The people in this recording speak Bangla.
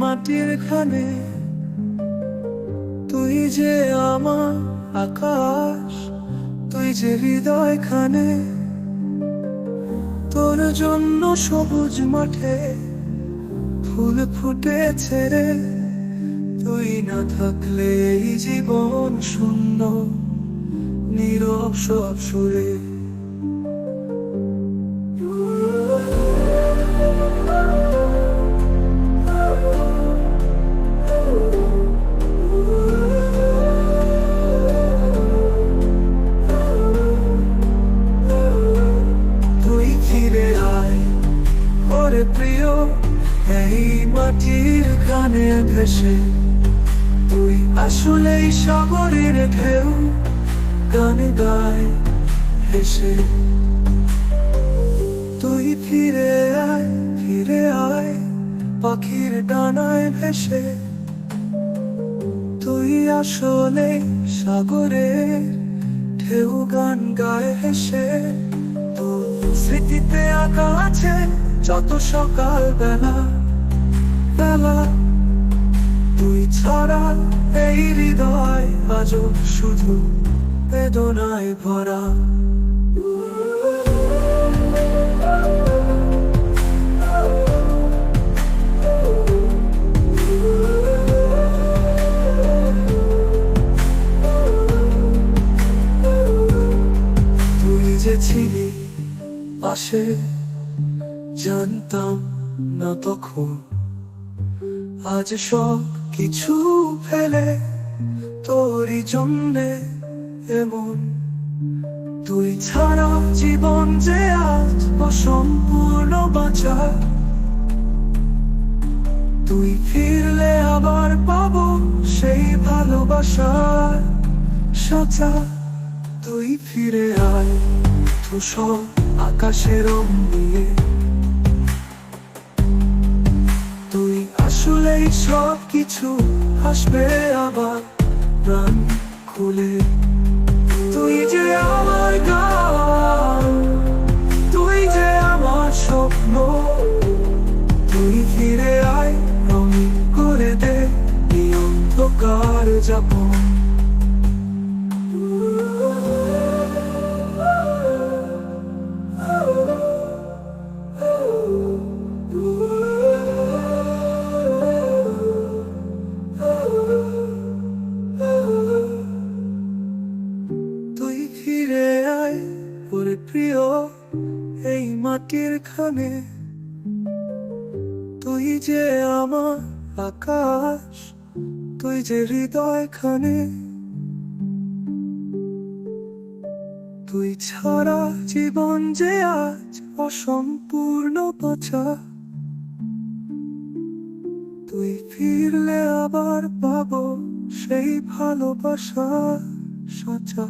মাটির খানে। তুই যে আমার আকাশ, তুই যে হৃদয় খানে। তোর জন্য সবুজ মাঠে ফুল ফুটেছে রে। তুই না থাকলে এই জীবন শূন্য, নীরব সব সুরে। তুই ফিরে আয় ওরে প্রিয়, এই মাটির গানে ভেসে। তুই আসলেই সাগরের ঢেউ, গানে গায় হেসে। তুই ফিরে আয় পাখির ডানায় ভেসে। তুই আসলে সাগরের ঢেউ, গান গায় হেসে। তোর স্মৃতিতে আঁকা আছে যত সকাল বেলা। তুই ছাড়া এই হৃদয় আজও শুধু বেদনায় ভরা। তুই যে ছিলি পাশে, জানতাম না তখন। আজ সব কিছু ফেলে তোরই জন্যে এমন। তুই ছাড়া জীবন যে আজ অসম্পূর্ণ বাঁচা। তুই ফিরলে আবার পাবো সেই ভালোবাসার সাজা। তুই ফিরে আয় ধূসর আকাশের রং নিয়ে। তুই আসলেই সব কিছু আসবে আবার প্রাণ খুলে। তুই যে আমার গান, তুই যে আমার স্বপ্ন। তুই ফিরে আয় রঙিন করে দে এই অন্ধকার যাপন। তুই ফিরে আয় ওরে প্রিয়, এই মাটির খানে। তুই যে আমার আকাশ, তুই যে হৃদয় খানে। তুই ছাড়া জীবন যে আজ অসম্পূর্ণ বাঁচা। তুই ফিরলে আবার পাবো সেই ভালোবাসা সাজা।